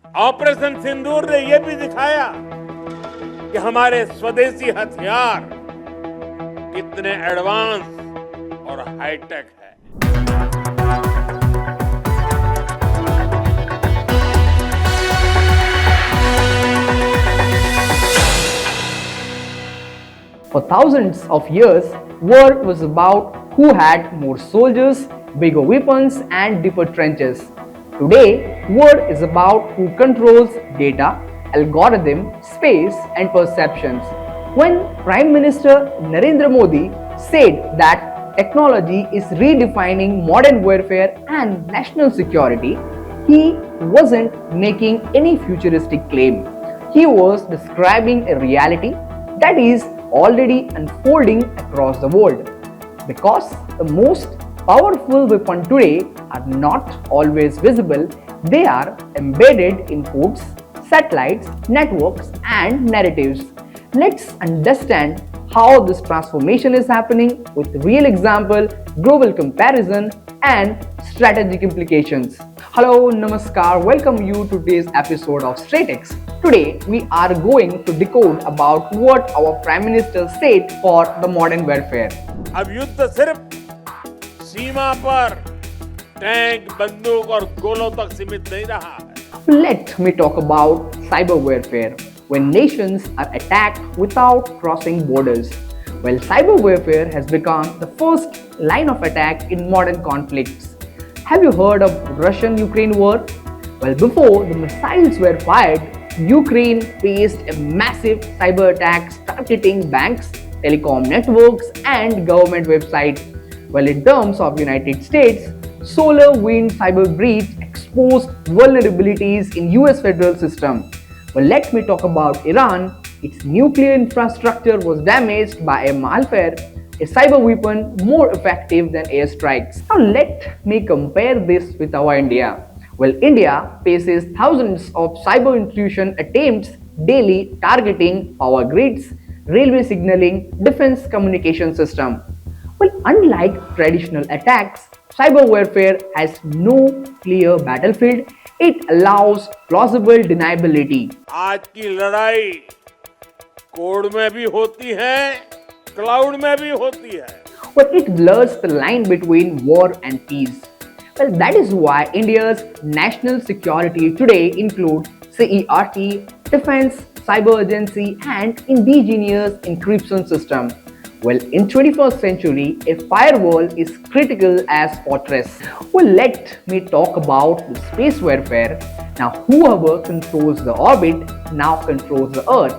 Operation सिंदूर ने यह भी दिखाया कि हमारे स्वदेशी हथियार कितने एडवांस और हाईटेक है। For thousands of years, war was about who had more soldiers, bigger weapons, and deeper trenches. Today, war is about who controls data, algorithm, space, and perceptions. When Prime Minister Narendra Modi said that technology is redefining modern warfare and national security, he wasn't making any futuristic claim. He was describing a reality that is already unfolding across the world. Because the most powerful weapons today are not always visible, they are embedded in codes, satellites, networks, and narratives. Let's understand how this transformation is happening with real example, global comparison, and strategic implications. Hello, Namaskar, welcome you to today's episode of StraightX. Today, we are going to decode about what our Prime Minister said for the modern warfare. अब युद्ध सिर्फ सीमा पर tank, बंदूक और गोलों तक सीमित नहीं रहा है। Let me talk about cyber warfare, when nations are attacked without crossing borders. Well, cyber warfare has become the first line of attack in modern conflicts. Have you heard of Russian-Ukraine war? Well, before the missiles were fired, Ukraine faced a massive cyber attack targeting banks, telecom networks, and government websites. Well, in terms of United States, SolarWinds cyber breach exposed vulnerabilities in US federal system. Well, let me talk about Iran. Its nuclear infrastructure was damaged by a malware, a cyber weapon more effective than airstrikes. Now let me compare this with our India. Well, India faces thousands of cyber intrusion attempts daily targeting power grids, railway signaling, defense communication system. Well, unlike traditional attacks, cyber warfare has no clear battlefield. It allows plausible deniability. आज की लड़ाई code में भी होती है, cloud में भी होती है। But it blurs the line between war and peace. Well, that is why India's national security today includes CERT, defense, cyber agency, and indigenous encryption system. Well, in 21st century, a firewall is critical as fortress. Well, let me talk about the space warfare. Now, whoever controls the orbit now controls the Earth.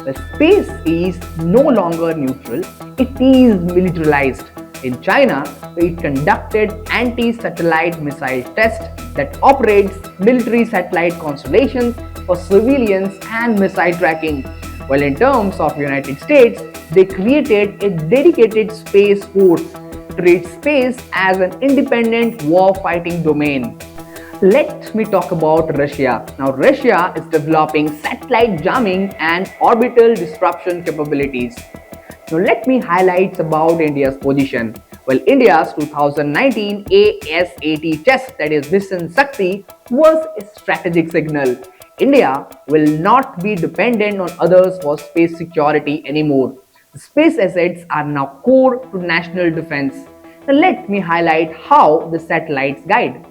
The space is no longer neutral, it is militarized. In China, it conducted anti-satellite missile tests that operates military satellite constellations for civilians and missile tracking. While in terms of United States, they created a dedicated space force to treat space as an independent war-fighting domain. Let me talk about Russia. Now, Russia is developing satellite jamming and orbital disruption capabilities. Now, let me highlight about India's position. Well, India's 2019 ASAT test, that is Mission Shakti, was a strategic signal. India will not be dependent on others for space security anymore. The space assets are now core to national defense. Now, let me highlight how the satellites guide.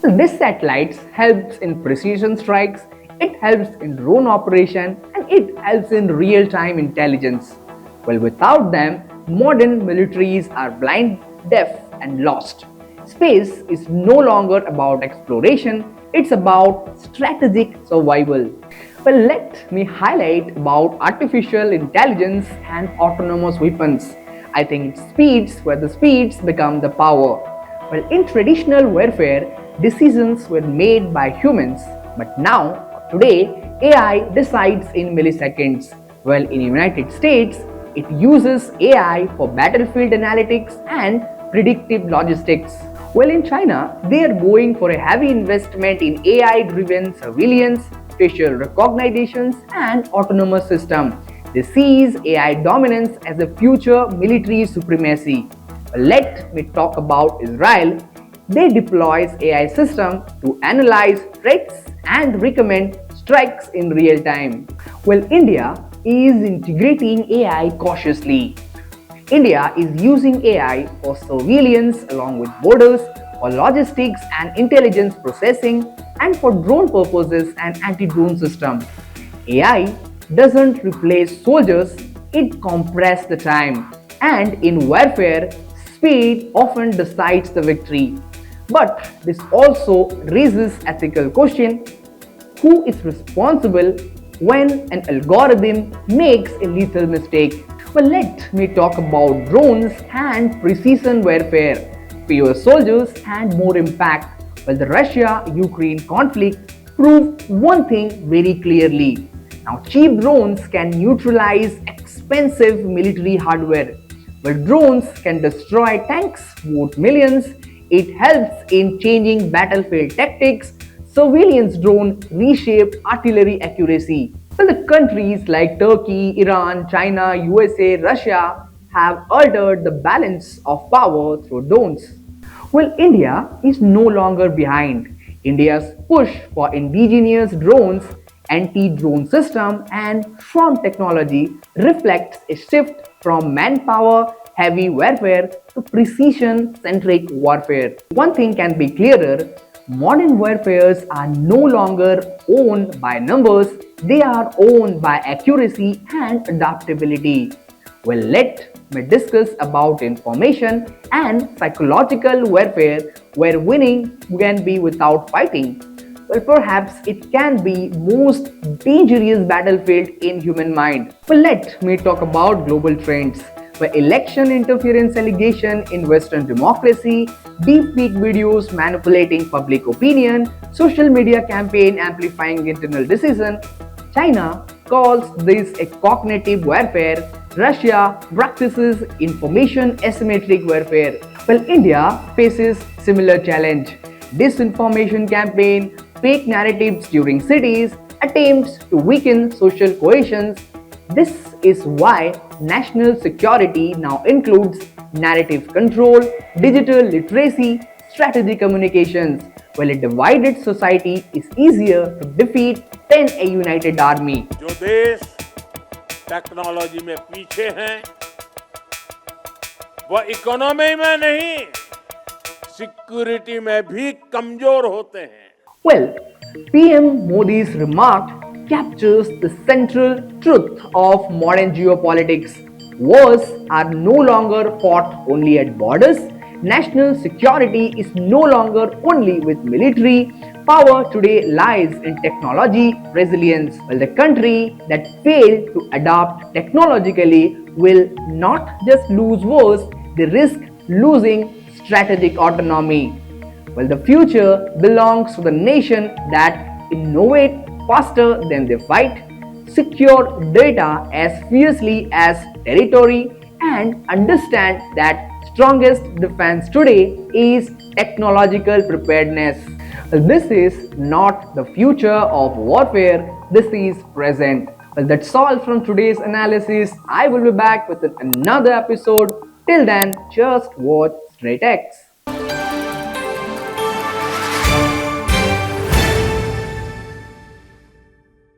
This satellite helps in precision strikes, it helps in drone operation, and it helps in real-time intelligence. Well, without them, modern militaries are blind, deaf, and lost. Space is no longer about exploration, it's about strategic survival. Well, let me highlight about artificial intelligence and autonomous weapons. I think speeds where the speeds become the power. Well, in traditional warfare, decisions were made by humans, but now, today, AI decides in milliseconds. Well, in the United States, it uses AI for battlefield analytics and predictive logistics. Well, in China, they are going for a heavy investment in AI-driven surveillance, facial recognitions, and autonomous systems. They sees AI dominance as a future military supremacy. Let me talk about Israel. They deploys AI system to analyze threats and recommend strikes in real time. Well, India is integrating AI cautiously. India is using AI for surveillance along with borders, for logistics and intelligence processing, and for drone purposes and anti-drone system. AI doesn't replace soldiers, it compresses the time. And in warfare, speed often decides the victory. But this also raises ethical question: who is responsible when an algorithm makes a lethal mistake? Well, let me talk about drones and precision warfare. Fewer soldiers and more impact. Well, the Russia-Ukraine conflict proved one thing very clearly. Now, cheap drones can neutralize expensive military hardware. Well, drones can destroy tanks worth millions. It helps in changing battlefield tactics. Surveillance drone reshaped artillery accuracy. Well, the countries like Turkey, Iran, China, USA, Russia have altered the balance of power through drones. Well, India is no longer behind. India's push for indigenous drones, anti-drone system and swarm technology reflects a shift from manpower heavy warfare to precision centric warfare. One thing can be clearer: modern warfares are no longer owned by numbers, they are owned by accuracy and adaptability. Well, let me discuss about information and psychological warfare where winning can be without fighting. Well, perhaps it can be most dangerous battlefield in human mind. Well, let me talk about global trends where election interference allegation in Western democracy, deepfake videos manipulating public opinion, social media campaign amplifying internal decision. China calls this a cognitive warfare. Russia practices information asymmetric warfare. Well, India faces similar challenge. Disinformation campaign, fake narratives during cities, attempts to weaken social cohesion. This is why national security now includes narrative control, digital literacy, strategic communications. While a divided society is easier to defeat than a united army. जो देश technology में पीछे हैं, वह economy में नहीं, security में भी कमजोर होते हैं. Well, PM Modi's remark captures the central truth of modern geopolitics. Wars are no longer fought only at borders. National security is no longer only with military. Power today lies in technology resilience. While the country that failed to adapt technologically will not just lose wars, they risk losing strategic autonomy. Well, the future belongs to the nation that innovate faster than they fight, secure data as fiercely as territory, and understand that strongest defense today is technological preparedness. Well, this is not the future of warfare, this is present. Well, that's all from today's analysis. I will be back with another episode. Till then, just watch StraightX.